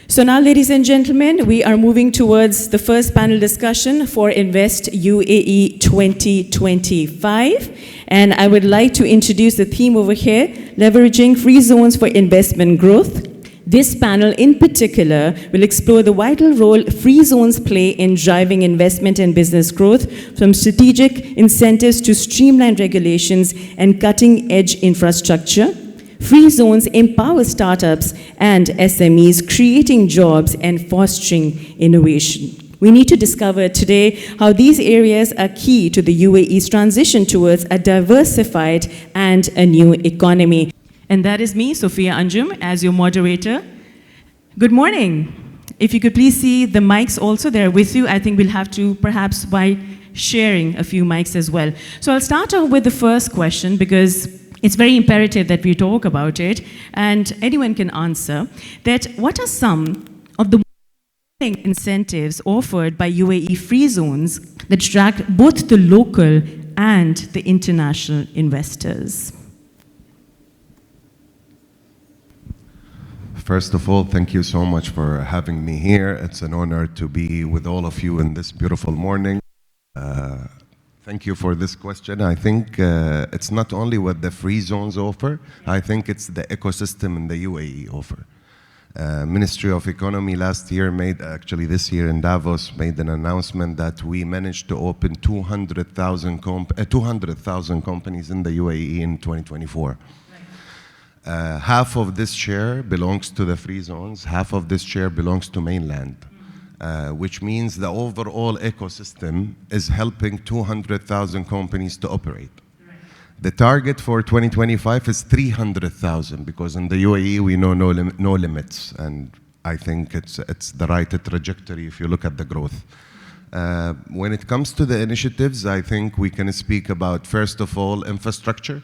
So now, ladies and gentlemen, we are moving towards the first panel discussion for Invest UAE 2025. And I would like to introduce the theme over here, leveraging free zones for investment growth. This panel in particular will explore the vital role free zones play in driving investment and business growth, from strategic incentives to streamlined regulations and cutting-edge infrastructure. Free zones empower startups and SMEs, creating jobs and fostering innovation. We need to discover today how these areas are key to the UAE's transition towards a diversified and a new economy. And that is me, Sophia Anjum, as your moderator. Good morning. If you could please see the mics also, they're with you. I think we'll have to perhaps by sharing a few mics as well. So I'll start off with the first question because it's very imperative that we talk about it, and anyone can answer, that what are some of the incentives offered by UAE free zones that attract both the local and the international investors? First of all, thank you so much for having me here. It's an honor to be with all of you in this beautiful morning. Thank you for this question. I think it's not only what the free zones offer, I think it's the ecosystem in the UAE offer. Ministry of Economy last year this year in Davos, made an announcement that we managed to open 200,000 companies in the UAE in 2024. Half of this share belongs to the free zones, half of this share belongs to mainland. Which means the overall ecosystem is helping 200,000 companies to operate. Right. The target for 2025 is 300,000 because in the UAE we know no limits, and I think it's the right trajectory if you look at the growth. When it comes to the initiatives, I think we can speak about, first of all, infrastructure.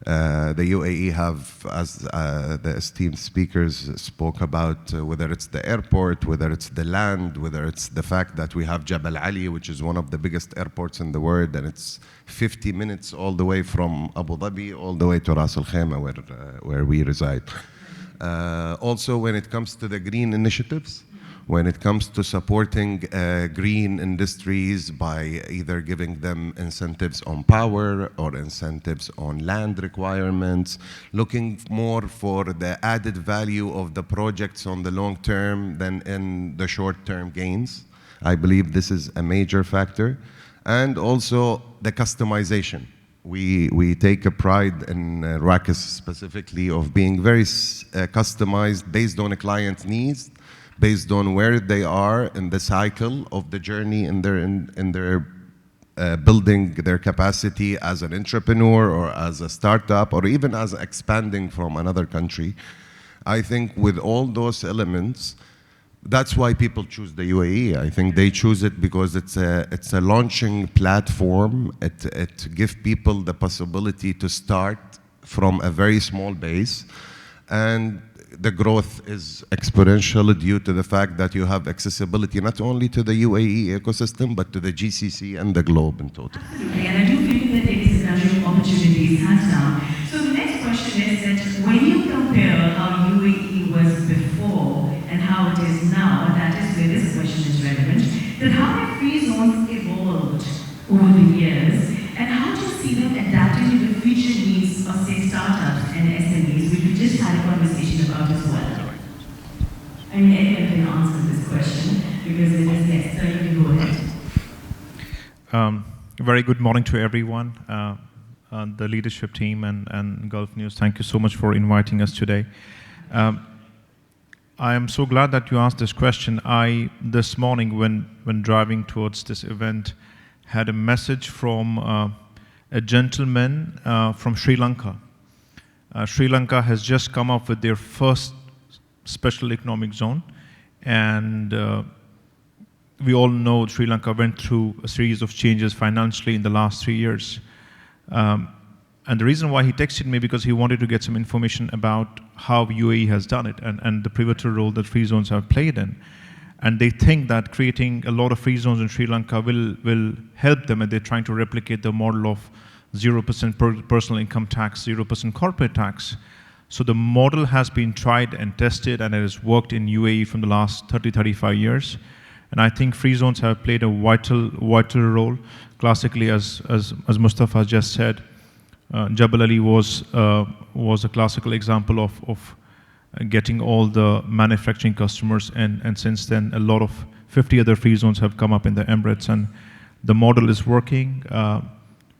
The UAE have, as the esteemed speakers spoke about, whether it's the airport, whether it's the land, whether it's the fact that we have Jabal Ali, which is one of the biggest airports in the world, and it's 50 minutes all the way from Abu Dhabi all the way to Ras Al Khaimah, where we reside. Also, when it comes to the green initiatives, when it comes to supporting green industries by either giving them incentives on power or incentives on land requirements, looking more for the added value of the projects on the long term than in the short term gains. I believe this is a major factor. And also the customization. We take a pride in RAKIS specifically of being very customized based on a client's needs, based on where they are in the cycle of the journey in their building their capacity as an entrepreneur or as a startup or even as expanding from another country. I think with all those elements, that's why people choose the UAE. I think they choose it because it's a launching platform. It gives people the possibility to start from a very small base, and the growth is exponential due to the fact that you have accessibility not only to the UAE ecosystem, but to the GCC and the globe in total. Absolutely, and I do think that there is a value of opportunities hands down. So the next question is that when you compare how UAE was before and how it is now, and that is where this question is relevant, that how have free zones evolved over the years, and how do you see them adapting to the future needs of, say, startups and SMEs, which we just had a conversation about as well? I mean, anyone can answer this question because it is necessary. You can go ahead. Very good morning to everyone, the leadership team and Gulf News. Thank you so much for inviting us today. I am so glad that you asked this question. This morning when driving towards this event, had a message from a gentleman from Sri Lanka. Sri Lanka has just come up with their first special economic zone, and we all know Sri Lanka went through a series of changes financially in the last 3 years. And the reason why he texted me, because he wanted to get some information about how UAE has done it and the pivotal role that free zones have played in. And they think that creating a lot of free zones in Sri Lanka will help them, and they're trying to replicate the model of 0% personal income tax, 0% corporate tax. So the model has been tried and tested, and it has worked in UAE from the last 30, 35 years. And I think free zones have played a vital role. Classically, as Mustafa just said, Jabal Ali was a classical example of getting all the manufacturing customers, and since then a lot of 50 other free zones have come up in the Emirates, and the model is working.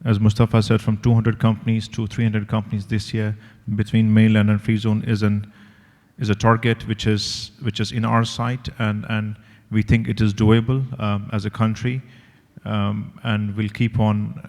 As Mustafa said, from 200 companies to 300 companies this year between mainland and free zone is a target which is in our sight, and we think it is doable as a country, and we'll keep on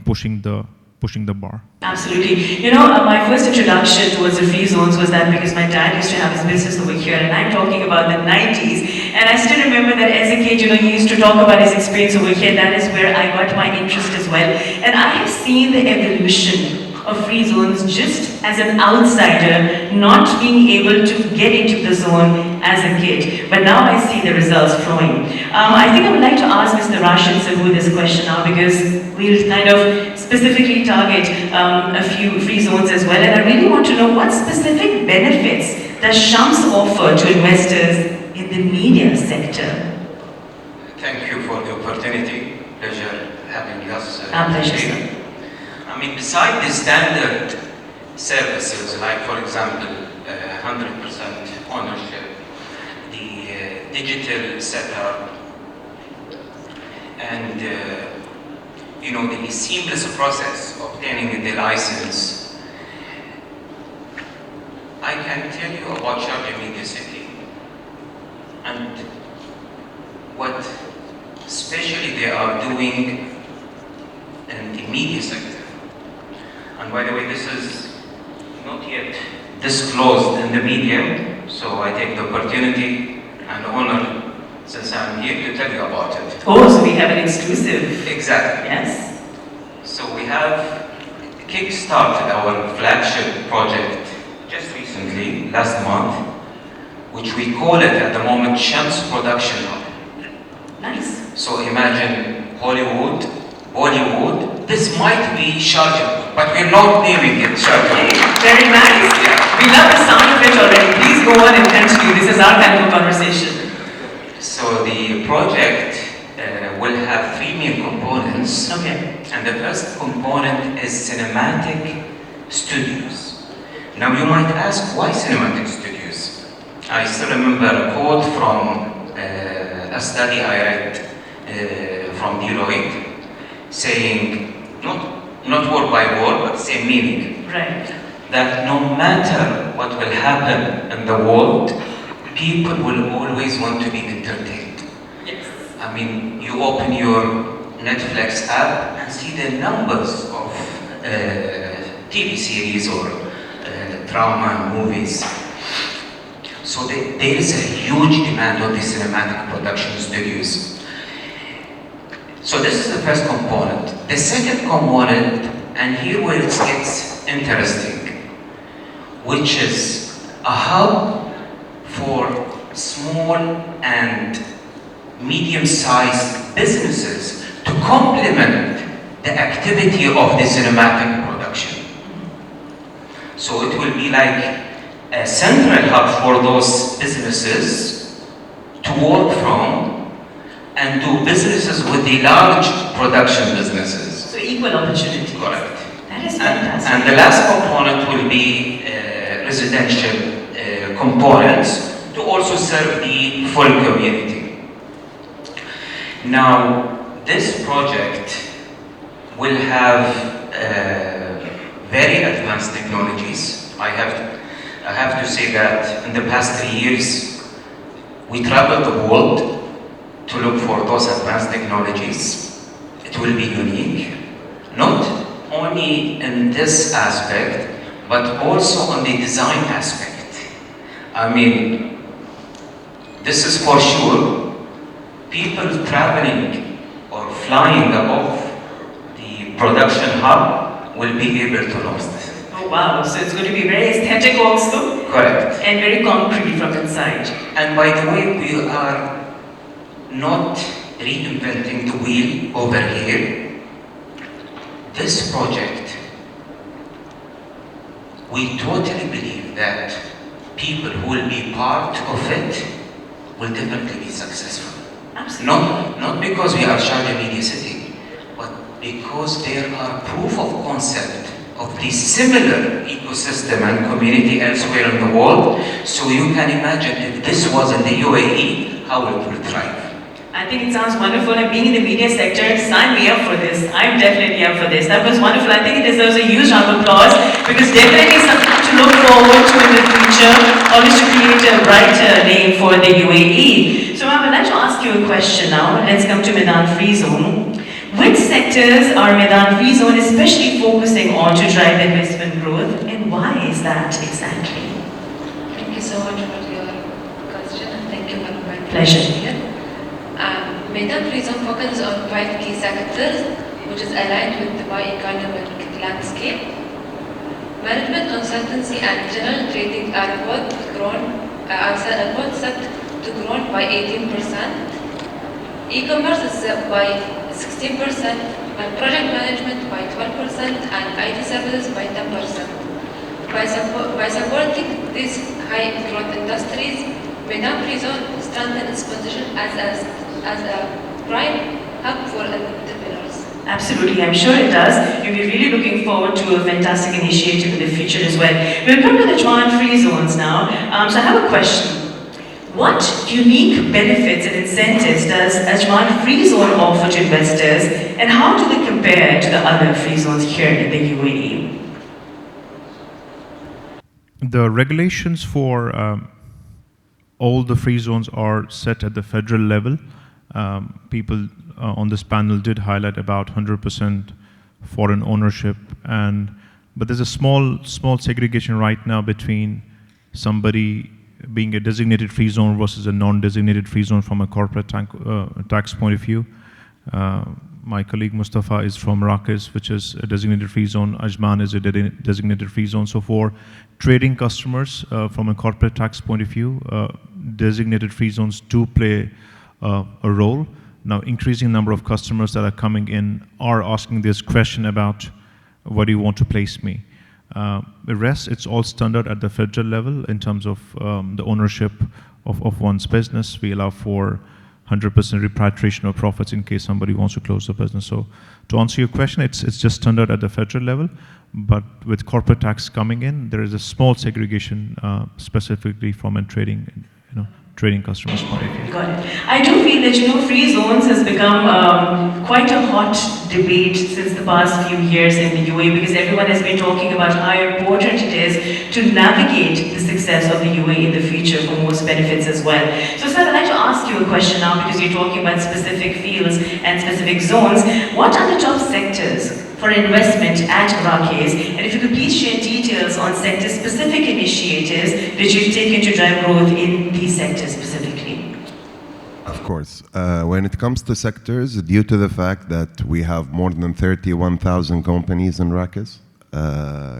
pushing the bar. Absolutely. My first introduction towards the free zones was that because my dad used to have his business over here, and I'm talking about the 90s, and I still remember that as a kid, he used to talk about his experience over here. That is where I got my interest as well. And I have seen the evolution of free zones just as an outsider, not being able to get into the zone as a kid. But now I see the results flowing. I think I would like to ask Mr. Rashid Sahoo this question now, because we'll kind of specifically target a few free zones as well. And I really want to know what specific benefits does Shams offer to investors in the media sector? Thank you for the opportunity. Pleasure having us. Our pleasure, sir. I mean, beside the standard services, like for example, 100% ownership, the digital setup, and the seamless process of obtaining the license, I can tell you about Sharjah Media City and what especially they are doing in the media sector. And by the way, this is not yet disclosed in the media, so I take the opportunity and honor, since I'm here, to tell you about it. Oh, so we have an exclusive. Exactly. Yes. So we have kick-started our flagship project just recently, last month, which we call it at the moment Shams Production Hub. Nice. So imagine Hollywood, Bollywood, this might be Sharjah, but we're not naming it Sharjah. Very nice. We love the sound of it already. Please go on and continue. This is our kind of conversation. So the project will have three main components. Okay. And the first component is cinematic studios. Now you might ask, why cinematic studios? I still remember a quote from a study I read from Deloitte saying, not word by word, but same meaning. Right. That no matter what will happen in the world, people will always want to be entertained. Yes. I mean, you open your Netflix app and see the numbers of TV series or drama movies. So there is a huge demand on the cinematic production studios. So this is the first component. The second component, and here where it gets interesting, which is a hub for small and medium-sized businesses to complement the activity of the cinematic production. So it will be like a central hub for those businesses to work from and do businesses with the large production businesses. So equal opportunity. Correct. That is fantastic. And the last component will be residential components to also serve the full community. Now, this project will have very advanced technologies. I have to say that in the past 3 years, we traveled the world to look for those advanced technologies. It will be unique, not only in this aspect, but also on the design aspect. I mean, this is for sure. People traveling or flying above the production hub will be able to notice this. Oh wow, so it's going to be very aesthetic also. Correct. And very concrete from inside. And by the way, we are not reinventing the wheel over here. This project we totally believe that people who will be part of it will definitely be successful. Absolutely. Not because we are Sharjah Media City, but because there are proof of concept of this similar ecosystem and community elsewhere in the world. So you can imagine if this was in the UAE, how it would thrive. I think it sounds wonderful, and being in the media sector, sign me up for this. I'm definitely up for this. That was wonderful. I think it deserves a huge round of applause, because definitely something to look forward to in the future, always to create a brighter name for the UAE. So I would like to ask you a question now. Let's come to Meydan Free Zone. Which sectors are Meydan Free Zone especially focusing on to drive investment growth, and why is that exactly? Thank you so much for your question, and thank you for inviting me Pleasure. here. Meydan Free Zone focuses on 5 key sectors, which is aligned with the bioeconomic landscape. Management consultancy and general trading are both set to grow by 18%. E-commerce is by 16%, and project management by 12%, and IT services by 10%. By supporting these high growth industries, Meydan Free Zone strengthens its position as a prime hub for entrepreneurs. Absolutely, I'm sure it does. We'll be really looking forward to a fantastic initiative in the future as well. We'll come to the Ajman Free Zones now. So I have a question. What unique benefits and incentives does Ajman Free Zone offer to investors, and how do they compare to the other free zones here in the UAE? The regulations for all the free zones are set at the federal level. People on this panel did highlight about 100% foreign ownership, but there's a small segregation right now between somebody being a designated free zone versus a non-designated free zone from a corporate tax point of view. My colleague Mustafa is from Raqis, which is a designated free zone. Ajman is a designated free zone. So for trading customers from a corporate tax point of view, designated free zones do play a role. Now, increasing number of customers that are coming in are asking this question about, where do you want to place me? The rest, it's all standard at the federal level in terms of the ownership of one's business. We allow for 100% repatriation of profits in case somebody wants to close the business. So to answer your question, it's just standard at the federal level, but with corporate tax coming in, there is a small segregation specifically from a trading customers point of view. Got it. I do feel that, free zones has become quite a hot debate since the past few years in the UAE, because everyone has been talking about how important it is to navigate the success of the UAE in the future for most benefits as well. So, sir, I'd like to ask you a question now, because you're talking about specific fields and specific zones. What are the top sectors for investment at Raqis? And if you could please share details on sector-specific initiatives that you've taken to drive growth in these sectors specifically. Of course. When it comes to sectors, due to the fact that we have more than 31,000 companies in Raqis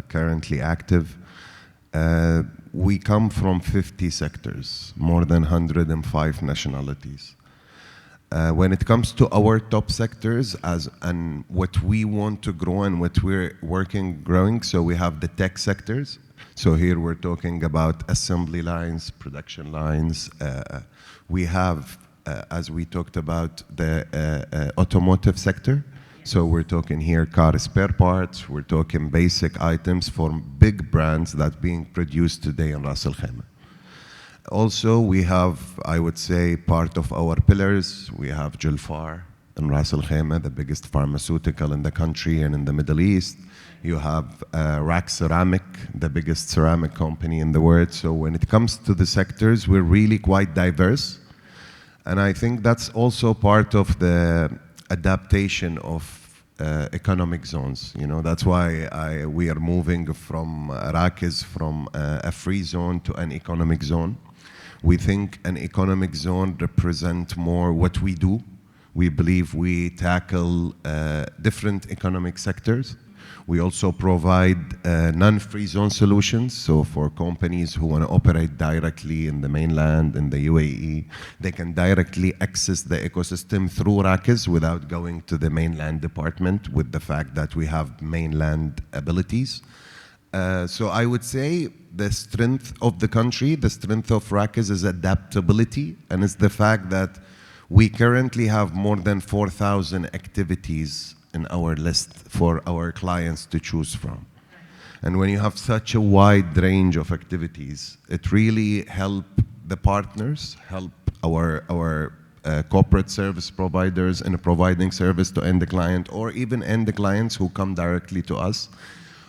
currently active, we come from 50 sectors, more than 105 nationalities. When it comes to our top sectors and what we want to grow and what we're growing, so we have the tech sectors. So here we're talking about assembly lines, production lines. We have, as we talked about, the automotive sector. So we're talking here car spare parts. We're talking basic items for big brands that being produced today in Ras Al Khaimah. Also, we have, I would say, part of our pillars. We have Julfar in Ras Al Khaimah, the biggest pharmaceutical in the country and in the Middle East. You have Rack Ceramic, the biggest ceramic company in the world. So when it comes to the sectors, we're really quite diverse. And I think that's also part of the adaptation of economic zones. That's why we are moving from Raqis from a free zone to an economic zone. We think an economic zone represents more what we do. We believe we tackle different economic sectors. We also provide non-free zone solutions. So for companies who want to operate directly in the mainland, in the UAE, they can directly access the ecosystem through Raqis without going to the mainland department, with the fact that we have mainland abilities. So I would say the strength of the country, the strength of Rakiz is adaptability, and it's the fact that we currently have more than 4,000 activities in our list for our clients to choose from. And when you have such a wide range of activities, it really helps the partners, help our corporate service providers in providing service to end client, or even end clients who come directly to us,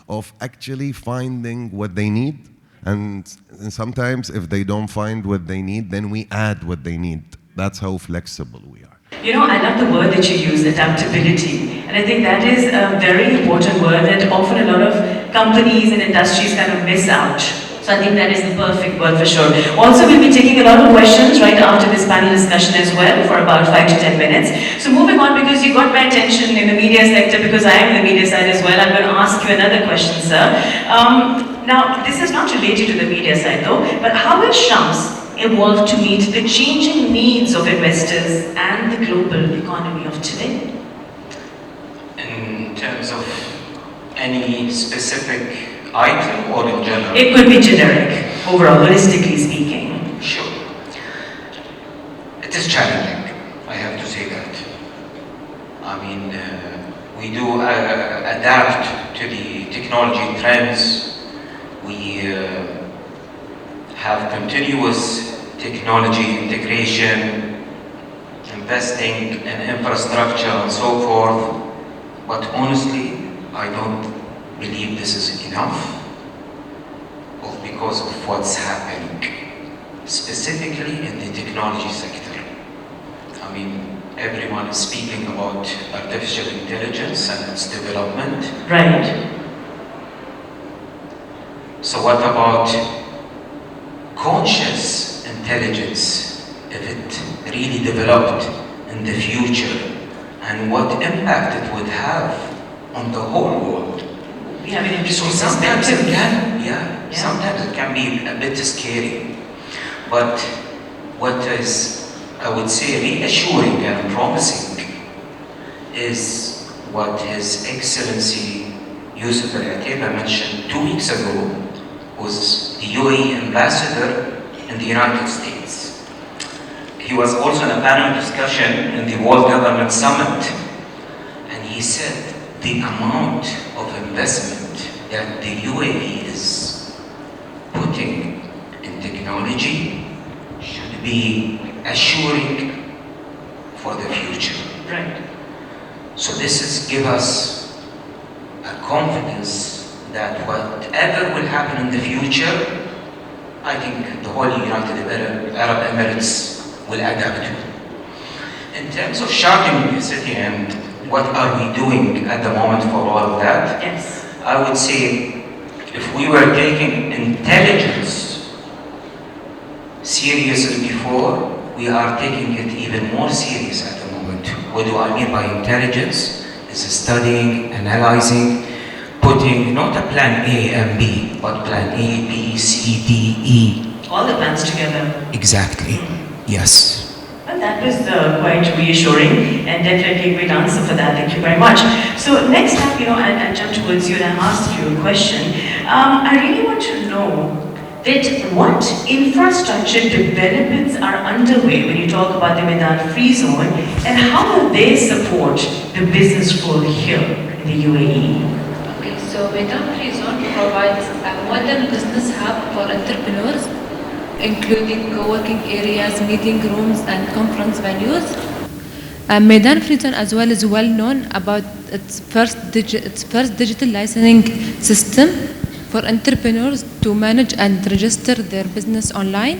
of actually finding what they need. And sometimes if they don't find what they need, then we add what they need. That's how flexible we are. You know, I love the word that you use, adaptability. And I think that is a very important word that often a lot of companies and industries kind of miss out. So I think that is the perfect word for sure. Also, we'll be taking a lot of questions right after this panel discussion as well for about 5 to 10 minutes. So moving on, because you got my attention in the media sector, because I am in the media side as well, I'm going to ask you another question, sir. Now, this is not related to the media side though, but how will Shams evolve to meet the changing needs of investors and the global economy of today? In terms of any specific item or in general? It could be generic, overall, holistically speaking. Sure. It is challenging, I have to say that. I mean, we do adapt to the technology trends. We have continuous technology integration, investing in infrastructure and so forth. But honestly, I don't believe this is enough, because of what's happening, specifically in the technology sector. I mean, everyone is speaking about artificial intelligence and its development. Right. So what about conscious intelligence, if it really developed in the future, and what impact it would have on the whole world? We have an interesting So sometimes it perspective. can, sometimes it can be a bit scary. But what is, I would say, reassuring and promising is what His Excellency Yusuf Al-Ateba mentioned 2 weeks ago, was the UAE ambassador in the United States. He was also in a panel discussion in the World Government Summit, and he said the amount of investment that the UAE is putting in technology should be assuring for the future. Right. So this is give us a confidence that whatever will happen in the future, I think the whole United Arab Emirates will adapt to. In terms of Sharjah University and what are we doing at the moment for all of that, Yes. I would say if we were taking intelligence seriously before, we are taking it even more serious at the moment. What do I mean by intelligence? It's studying, analyzing, putting not a plan A and B, but plan A, B, C, D, E. All the plans together. Exactly, yes. Well, that was quite reassuring and definitely a great answer for that. Thank you very much. So next up, I'll jump towards you and I'll ask you a question. I really want to know that what infrastructure developments are underway when you talk about the Meydan Free Zone, and how will they support the business growth here in the UAE? Okay, so Meydan Free Zone provides a modern business hub for entrepreneurs, including co-working areas, meeting rooms, and conference venues. Meydan Free Zone as well is well known about its first digital licensing system for entrepreneurs to manage and register their business online.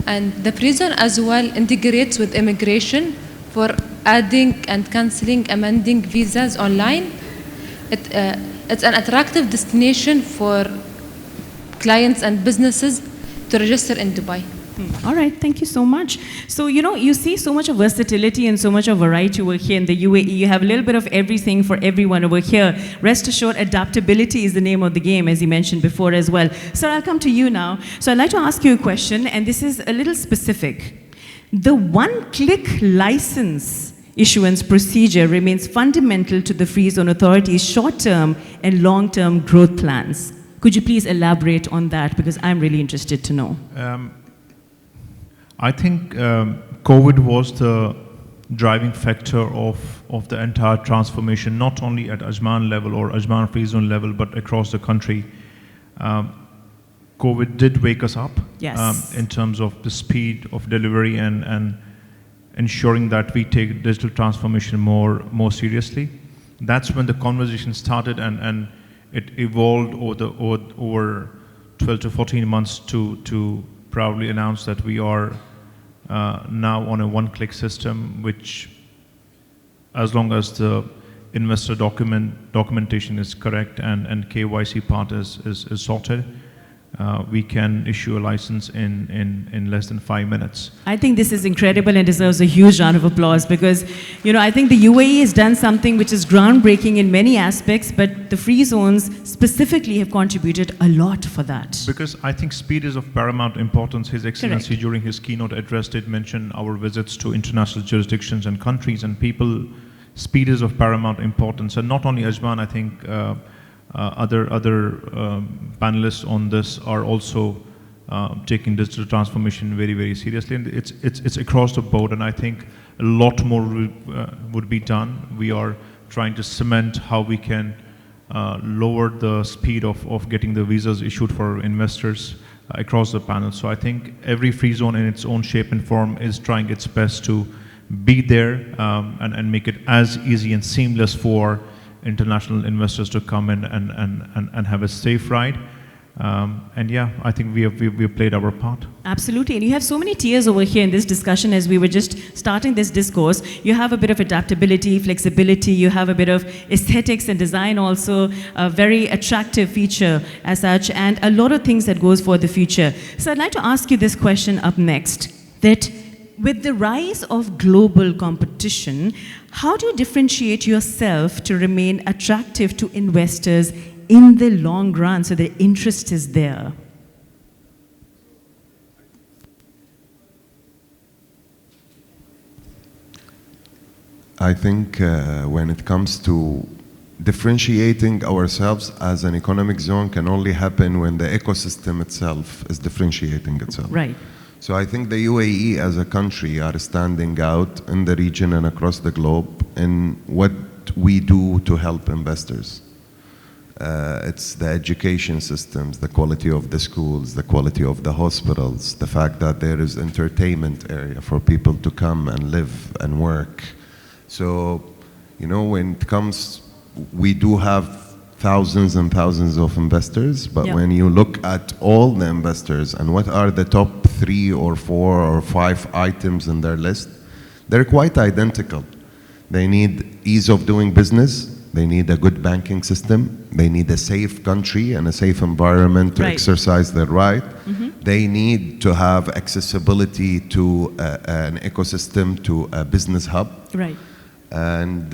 And the Free Zone as well integrates with immigration for adding and cancelling, amending visas online. It's an attractive destination for clients and businesses to register in Dubai. All right, thank you so much. So, you see so much of versatility and so much of variety over here in the UAE. You have a little bit of everything for everyone over here. Rest assured, adaptability is the name of the game, as you mentioned before as well. Sir, I'll come to you now. So I'd like to ask you a question, and this is a little specific. The one-click license issuance procedure remains fundamental to the Free Zone Authority's short-term and long-term growth plans. Could you please elaborate on that, because I'm really interested to know. I think COVID was the driving factor of the entire transformation, not only at Ajman level or Ajman Free Zone level, but across the country. COVID did wake us up. Yes. In terms of the speed of delivery and ensuring that we take digital transformation more seriously. That's when the conversation started, and it evolved over 12 to 14 months to proudly announce that we are now on a one-click system, which, as long as the investor documentation is correct and KYC part is sorted, we can issue a license in less than 5 minutes. I think this is incredible and deserves a huge round of applause, because, I think the UAE has done something which is groundbreaking in many aspects, but the free zones specifically have contributed a lot for that. Because I think speed is of paramount importance. His Excellency, Correct. during his keynote address, did mention our visits to international jurisdictions and countries, and people, speed is of paramount importance. And not only Ajman, I think other panelists on this are also taking digital transformation very, very seriously, and it's across the board. And I think a lot more would be done. We are trying to cement how we can lower the speed of getting the visas issued for investors across the panel. So I think every free zone in its own shape and form is trying its best to be there and make it as easy and seamless for international investors to come in and have a safe ride. And yeah, I think we have played our part. Absolutely, and you have so many tiers over here in this discussion. As we were just starting this discourse, you have a bit of adaptability, flexibility, you have a bit of aesthetics and design also, a very attractive feature as such, and a lot of things that goes for the future. So I'd like to ask you this question up next, that with the rise of global competition, how do you differentiate yourself to remain attractive to investors in the long run, so the interest is there? I think when it comes to differentiating ourselves as an economic zone can only happen when the ecosystem itself is differentiating itself. Right. So I think the UAE as a country are standing out in the region and across the globe in what we do to help investors. It's the education systems, the quality of the schools, the quality of the hospitals, the fact that there is entertainment area for people to come and live and work. So, when it comes, we do have thousands and thousands of investors, but when you look at all the investors and what are the top 3 or 4 or 5 items in their list, they're quite identical. They need ease of doing business, they need a good banking system, they need a safe country and a safe environment to exercise their right. They need to have accessibility to an ecosystem, to a business hub. Right. And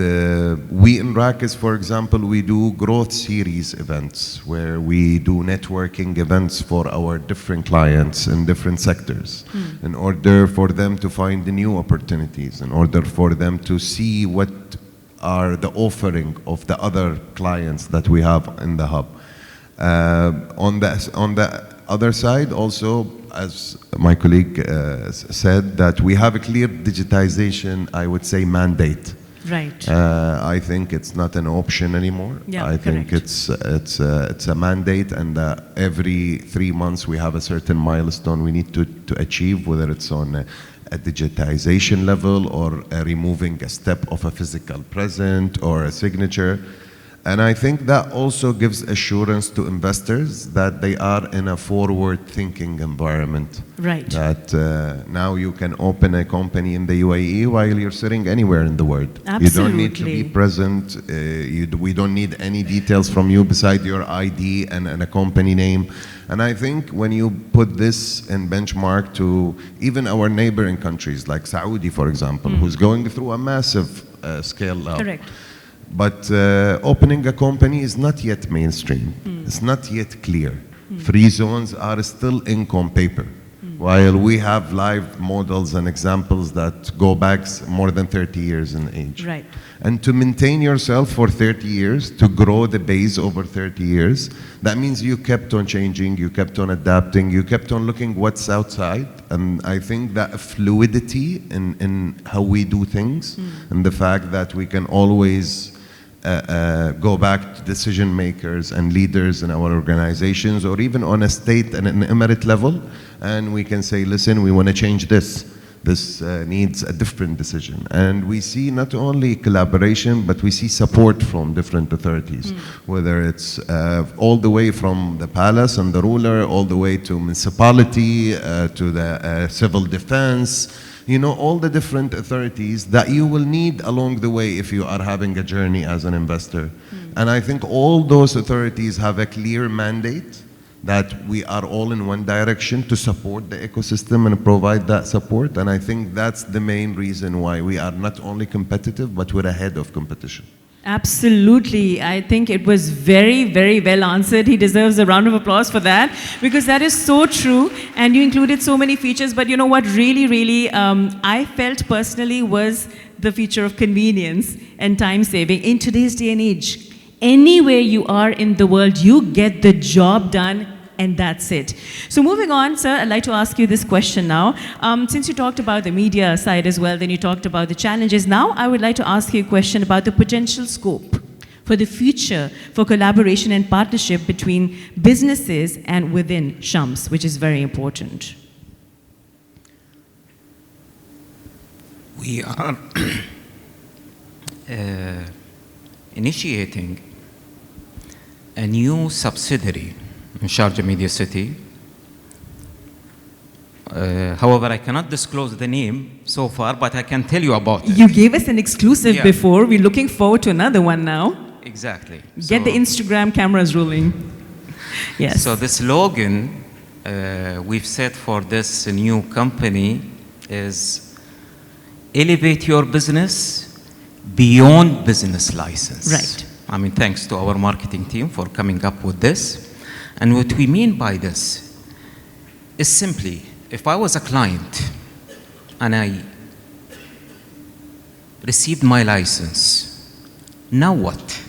we in Rakis, for example, we do growth series events where we do networking events for our different clients in different sectors in order for them to find the new opportunities, in order for them to see what are the offering of the other clients that we have in the hub. On the other side also, as my colleague said, that we have a clear digitization, I would say, mandate. Right. I think it's not an option anymore. Yeah, I think correct. it's a mandate, and every 3 months we have a certain milestone we need to achieve, whether it's on a digitization level or removing a step of a physical presence or a signature. And I think that also gives assurance to investors that they are in a forward-thinking environment. Right. That now you can open a company in the UAE while you're sitting anywhere in the world. Absolutely. You don't need to be present. We don't need any details from you beside your ID and a company name. And I think when you put this in benchmark to even our neighboring countries like Saudi, for example, who's going through a massive scale up. Correct. But opening a company is not yet mainstream. It's not yet clear. Free zones are still ink on paper. while we have live models and examples that go back more than 30 years in age. Right. And to maintain yourself for 30 years, to grow the base over 30 years, that means you kept on changing, you kept on adapting, you kept on looking what's outside. And I think that fluidity in how we do things, and the fact that we can always go back to decision makers and leaders in our organizations, or even on a state and an emirate level, and we can say, listen, we want to change this. This needs a different decision. And we see not only collaboration, but we see support from different authorities, whether it's all the way from the palace and the ruler, all the way to municipality, to the civil defense, you know, all the different authorities that you will need along the way if you are having a journey as an investor. And I think all those authorities have a clear mandate that we are all in one direction to support the ecosystem and provide that support. And I think that's the main reason why we are not only competitive, but we're ahead of competition. Absolutely. I think it was very, very well answered. He deserves a round of applause for that, because that is so true. And you included so many features. But you know what really, I felt personally was the feature of convenience and time saving. In today's day and age, anywhere you are in the world, you get the job done, and that's it. So moving on, sir, I'd like to ask you this question now. Since you talked about the media side as well, then you talked about the challenges. Now I would like to ask you a question about the potential scope for the future for collaboration and partnership between businesses and within Shams, which is very important. We are initiating a new subsidiary in Sharjah Media City. However, I cannot disclose the name so far, but I can tell you about it. You gave us an exclusive before. We're looking forward to another one now. Exactly. Get the Instagram cameras rolling. Yes. So the slogan we've set for this new company is elevate your business beyond business license. Right. I mean, thanks to our marketing team for coming up with this. And what we mean by this is simply, if I was a client and I received my license, now what?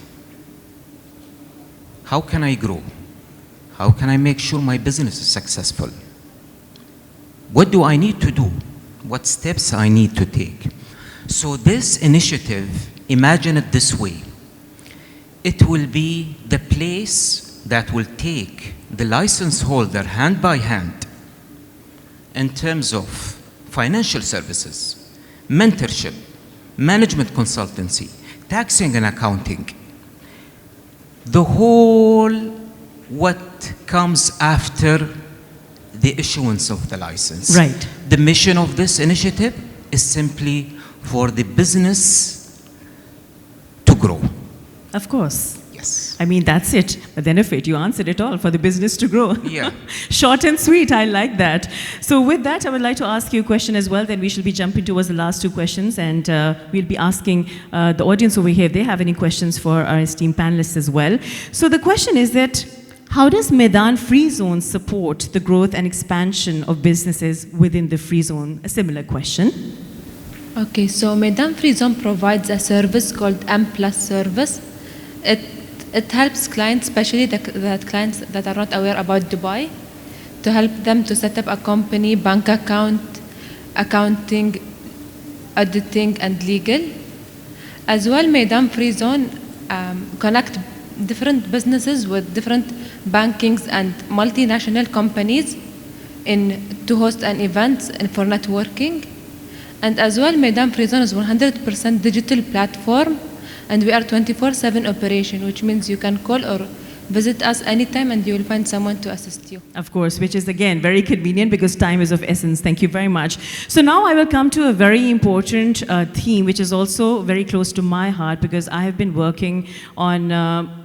How can I grow? How can I make sure my business is successful? What do I need to do? What steps I need to take? So this initiative, imagine it this way. It will be the place that will take the license holder hand by hand in terms of financial services, mentorship, management consultancy, taxing and accounting, the whole what comes after the issuance of the license. Right. The mission of this initiative is simply for the business to grow. Of course. Yes. I mean, that's it. The benefit, you answered it all, for the business to grow. Yeah. Short and sweet, I like that. So with that, I would like to ask you a question as well. Then we shall be jumping towards the last two questions, and we'll be asking the audience over here if they have any questions for our esteemed panelists as well. So the question is that, how does Meydan Free Zone support the growth and expansion of businesses within the Free Zone? A similar question. Okay, so Meydan Free Zone provides a service called M+ service. It helps clients, especially the clients that are not aware about Dubai, to help them to set up a company, bank account, accounting, auditing, and legal. As well, Meydan Free Zone connect different businesses with different bankings and multinational companies to host an event and for networking. And as well, Meydan Free Zone is 100% digital platform, and we are 24/7 operation, which means you can call or visit us anytime and you will find someone to assist you. Of course, which is again very convenient because time is of essence. Thank you very much. So now I will come to a very important theme, which is also very close to my heart, because I have been working on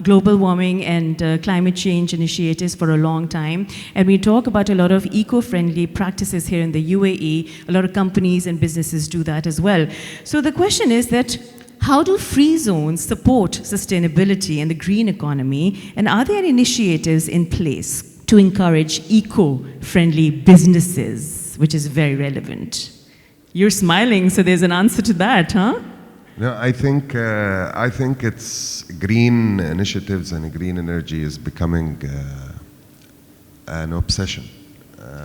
global warming and climate change initiatives for a long time. And we talk about a lot of eco-friendly practices here in the UAE. A lot of companies and businesses do that as well. So the question is that, how do free zones support sustainability and the green economy? And are there initiatives in place to encourage eco-friendly businesses? which is very relevant. You're smiling, so there's an answer to that, huh? No, I think it's green initiatives and green energy is becoming an obsession.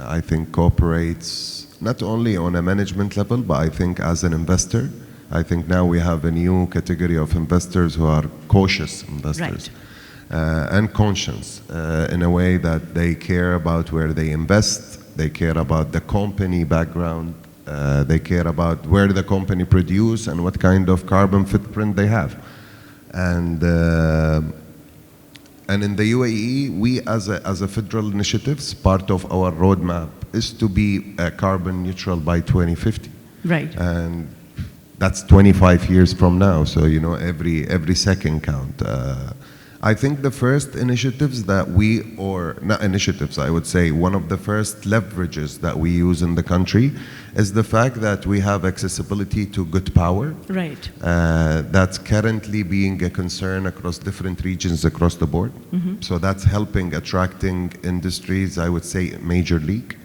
I think corporates, not only on a management level, but I think as an investor, I think now we have a new category of investors who are cautious investors. And conscious in a way that they care about where they invest, they care about the company background, they care about where the company produce and what kind of carbon footprint they have. And in the UAE, we as a federal initiatives, part of our roadmap is to be carbon neutral by 2050. Right. And that's 25 years from now, so you know every second count. I think the first initiatives that not initiatives, I would say, one of the first leverages that we use in the country is the fact that we have accessibility to good power. Right. That's currently being a concern across different regions across the board. So that's helping attracting industries, I would say, major league.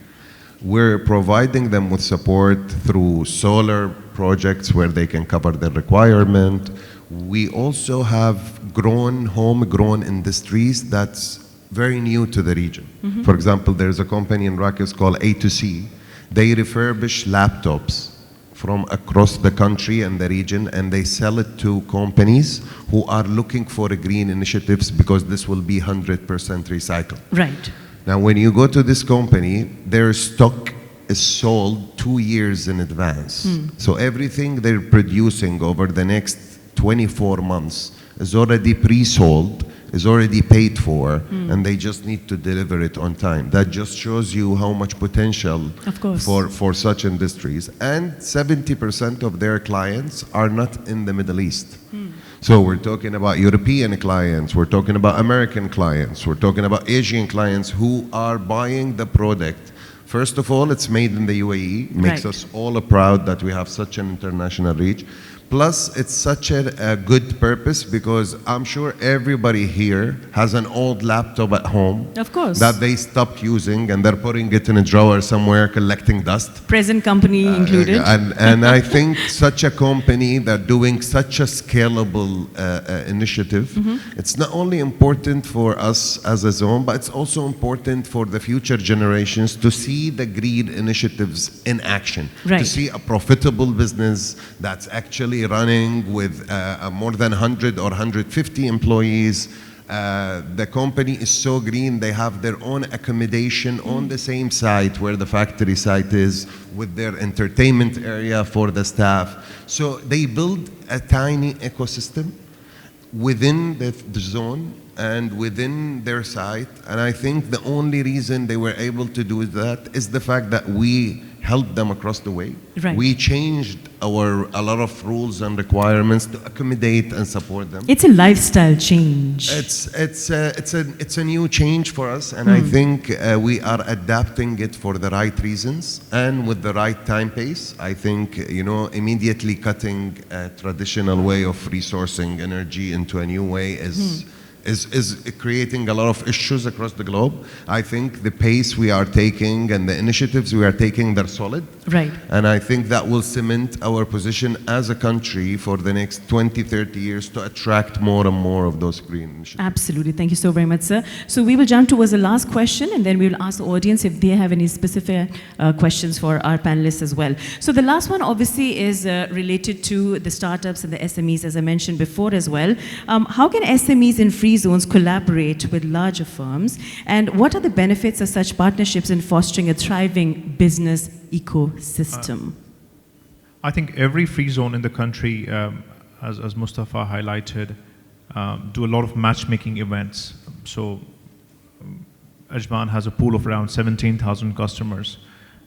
We're providing them with support through solar projects where they can cover their requirement. We also have homegrown industries that's very new to the region. For example, there's a company in Raqqa called A2C. They refurbish laptops from across the country and the region, and they sell it to companies who are looking for green initiatives because this will be 100% recycled. Right. Now, when you go to this company, their stock is sold 2 years in advance. So everything they're producing over the next 24 months is already pre-sold, is already paid for, and they just need to deliver it on time. That just shows you how much potential for such industries. And 70% of their clients are not in the Middle East. So we're talking about European clients, we're talking about American clients, we're talking about Asian clients who are buying the product. First of all, it's made in the UAE. Makes us all proud that we have such an international reach. Plus, it's such a good purpose because I'm sure everybody here has an old laptop at home. Of course. That they stopped using and they're putting it in a drawer somewhere collecting dust. Present company included. And I think such a company that doing such a scalable initiative, it's not only important for us as a zone, but it's also important for the future generations to see the green initiatives in action. Right. To see a profitable business that's actually running with more than 100 or 150 employees. The company is so green, they have their own accommodation on the same site where the factory site is, with their entertainment area for the staff. So they build a tiny ecosystem within the zone and within their site. And I think the only reason they were able to do that is the fact that we helped them across the way. Right. We changed a lot of rules and requirements to accommodate and support them. It's a lifestyle change. It's a new change for us, and I think we are adapting it for the right reasons and with the right time pace. I think immediately cutting a traditional way of resourcing energy into a new way is creating a lot of issues across the globe. I think the pace we are taking and the initiatives we are taking, they're solid. Right. And I think that will cement our position as a country for the next 20, 30 years to attract more and more of those green initiatives. Absolutely. Thank you so very much, sir. So we will jump towards the last question, and then we will ask the audience if they have any specific questions for our panelists as well. So the last one obviously is related to the startups and the SMEs, as I mentioned before as well. How can SMEs in free zones collaborate with larger firms, and what are the benefits of such partnerships in fostering a thriving business ecosystem? I think every free zone in the country, as Mustafa highlighted, do a lot of matchmaking events. So Ajman has a pool of around 17,000 customers,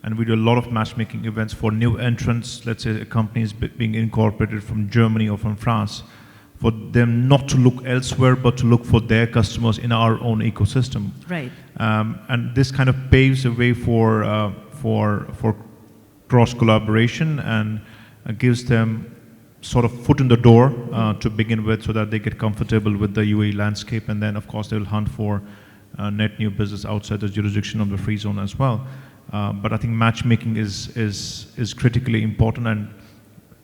and we do a lot of matchmaking events for new entrants. Let's say a company is being incorporated from Germany or from France, for them not to look elsewhere, but to look for their customers in our own ecosystem. Right. And this kind of paves the way for cross collaboration and gives them sort of foot in the door to begin with, so that they get comfortable with the UAE landscape, and then of course they will hunt for net new business outside the jurisdiction of the free zone as well. But I think matchmaking is critically important, and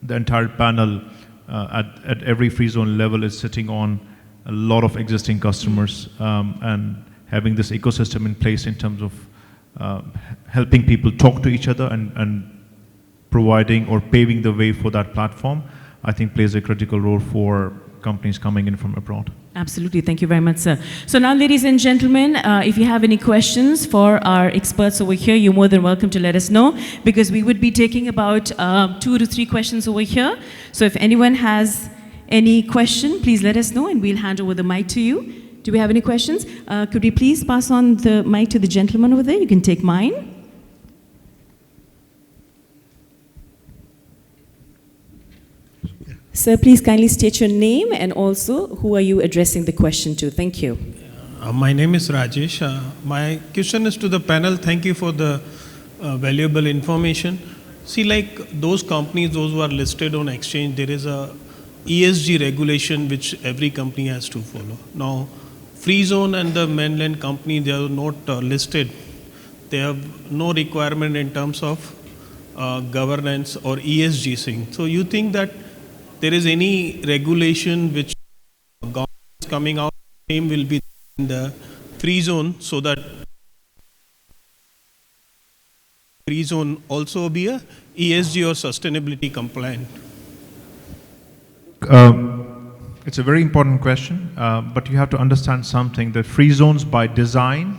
the entire panel at every free zone level is sitting on a lot of existing customers, and having this ecosystem in place in terms of helping people talk to each other and providing or paving the way for that platform, I think plays a critical role for companies coming in from abroad. Absolutely. Thank you very much, sir. So now, ladies and gentlemen, if you have any questions for our experts over here, you're more than welcome to let us know, because we would be taking about 2 to 3 questions over here. So if anyone has any question, please let us know and we'll hand over the mic to you. Do we have any questions? Could we please pass on the mic to the gentleman over there? You can take mine. Sir, please kindly state your name and also who are you addressing the question to. Thank you. My name is Rajesh. My question is to the panel. Thank you for the valuable information. See, like those companies, those who are listed on exchange, there is a ESG regulation which every company has to follow. Now, Free Zone and the mainland company, they are not listed. They have no requirement in terms of governance or ESG thing. So you think that there is any regulation which government is coming out, same will be in the Free Zone, so that Free Zone also be a ESG or sustainability compliant? It's a very important question, but you have to understand something, that free zones by design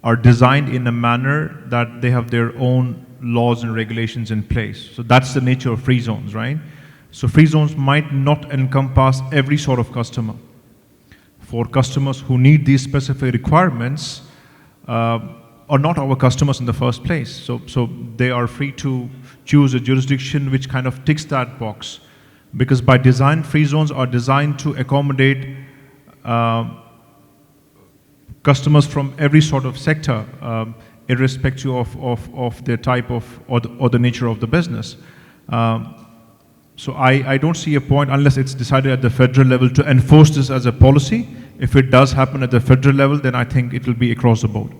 are designed in a manner that they have their own laws and regulations in place. So that's the nature of free zones, right? So free zones might not encompass every sort of customer. For customers who need these specific requirements are not our customers in the first place. So they are free to choose a jurisdiction which kind of ticks that box. Because by design, free zones are designed to accommodate customers from every sort of sector, irrespective of their type of or the nature of the business. So I don't see a point, unless it's decided at the federal level, to enforce this as a policy. If it does happen at the federal level, then I think it will be across the board.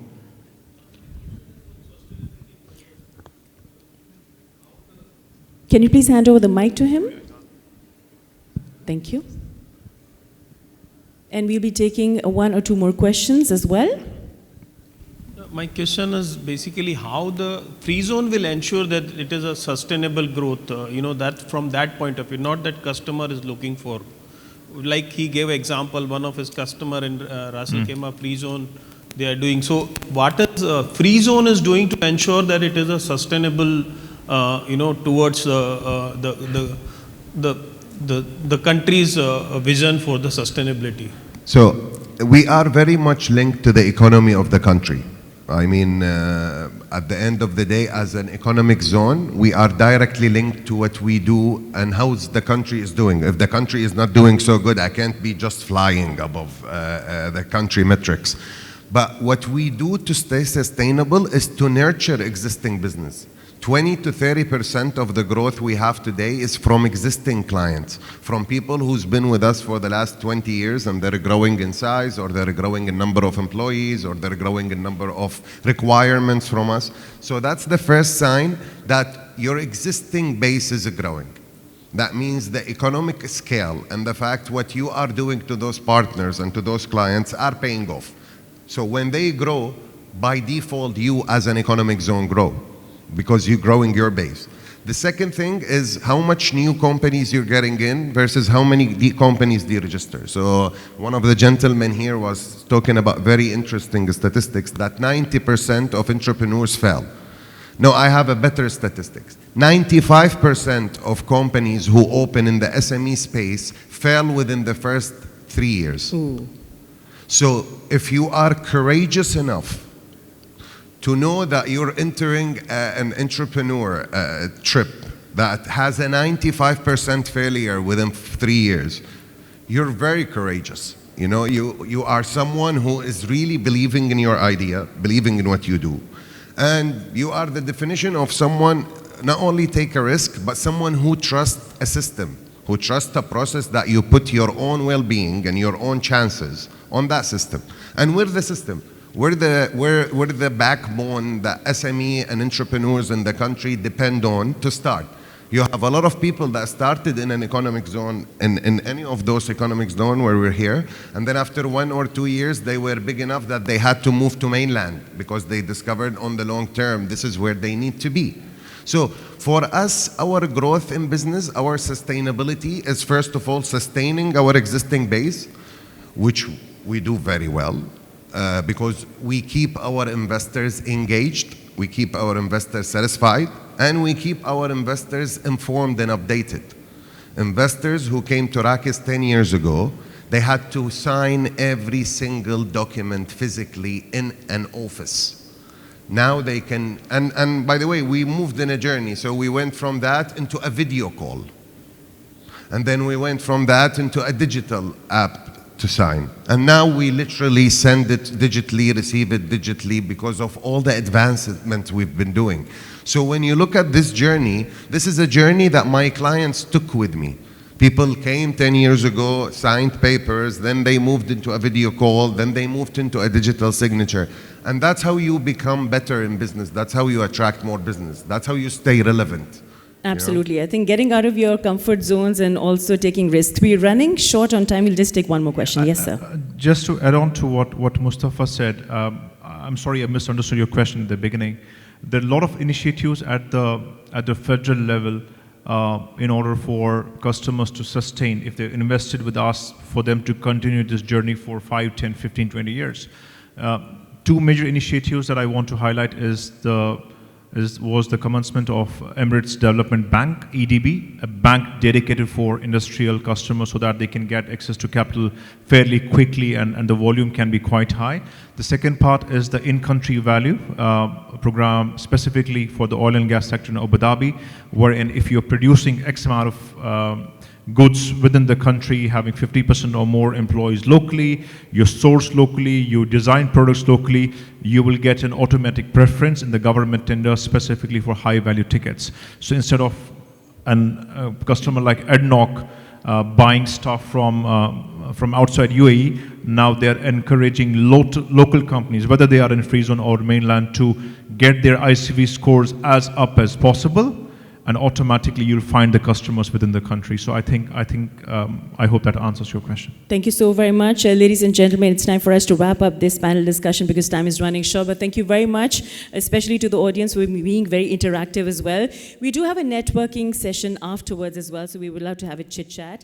Can you please hand over the mic to him? Thank you. And we'll be taking 1 or 2 more questions as well. My question is basically how the free zone will ensure that it is a sustainable growth, that from that point of view, not that customer is looking for. Like he gave example, one of his customer in Khaimah free zone, they are doing. So what is free zone is doing to ensure that it is a sustainable, towards the country's vision for the sustainability? So we are very much linked to the economy of the country. I mean, at the end of the day, as an economic zone, we are directly linked to what we do and how the country is doing. If the country is not doing so good, I can't be just flying above the country metrics. But what we do to stay sustainable is to nurture existing business. 20 to 30% of the growth we have today is from existing clients, from people who's been with us for the last 20 years and they're growing in size, or they're growing in number of employees, or they're growing in number of requirements from us. So that's the first sign that your existing base is growing. That means the economic scale and the fact what you are doing to those partners and to those clients are paying off. So when they grow, by default, you as an economic zone grow, because you're growing your base. The second thing is how much new companies you're getting in versus how many companies they register. So one of the gentlemen here was talking about very interesting statistics that 90% of entrepreneurs fail. No, I have a better statistics. 95% of companies who open in the SME space fail within the first 3 years. Ooh. So if you are courageous enough to know that you're entering an entrepreneur trip that has a 95% failure within 3 years, you're very courageous. You are someone who is really believing in your idea, believing in what you do. And you are the definition of someone not only take a risk, but someone who trusts a system, who trusts a process that you put your own well-being and your own chances on that system. And we're the system. We're the backbone that SME and entrepreneurs in the country depend on to start. You have a lot of people that started in an economic zone, in any of those economic zones where we're here, and then after 1 or 2 years, they were big enough that they had to move to mainland because they discovered on the long term, this is where they need to be. So for us, our growth in business, our sustainability is first of all sustaining our existing base, which we do very well, because we keep our investors engaged, we keep our investors satisfied, and we keep our investors informed and updated. Investors who came to Rakis 10 years ago, they had to sign every single document physically in an office. Now they can, and by the way, we moved in a journey, so we went from that into a video call. And then we went from that into a digital app to sign. And now we literally send it digitally, receive it digitally because of all the advancements we've been doing. So when you look at this journey, this is a journey that my clients took with me. People came 10 years ago, signed papers, then they moved into a video call, then they moved into a digital signature. And that's how you become better in business. That's how you attract more business. That's how you stay relevant. Absolutely. I think getting out of your comfort zones and also taking risks. We're running short on time. We'll just take one more question. Yes, sir. Just to add on to what Mustafa said, I'm sorry I misunderstood your question at the beginning. There are a lot of initiatives at the federal level in order for customers to sustain, if they're invested with us, for them to continue this journey for 5, 10, 15, 20 years. Two major initiatives that I want to highlight was the commencement of Emirates Development Bank, EDB, a bank dedicated for industrial customers so that they can get access to capital fairly quickly and the volume can be quite high. The second part is the in-country value program specifically for the oil and gas sector in Abu Dhabi, wherein if you're producing X amount of goods within the country, having 50% or more employees locally, you source locally, you design products locally, you will get an automatic preference in the government tender specifically for high value tickets. So instead of a customer like ADNOC buying stuff from outside UAE, now they're encouraging local companies, whether they are in free zone or mainland, to get their ICV scores as up as possible, and automatically you'll find the customers within the country. So I hope that answers your question. Thank you so very much. Ladies and gentlemen, it's time for us to wrap up this panel discussion because time is running short. But thank you very much, especially to the audience for being very interactive as well. We do have a networking session afterwards as well, so we would love to have a chit-chat.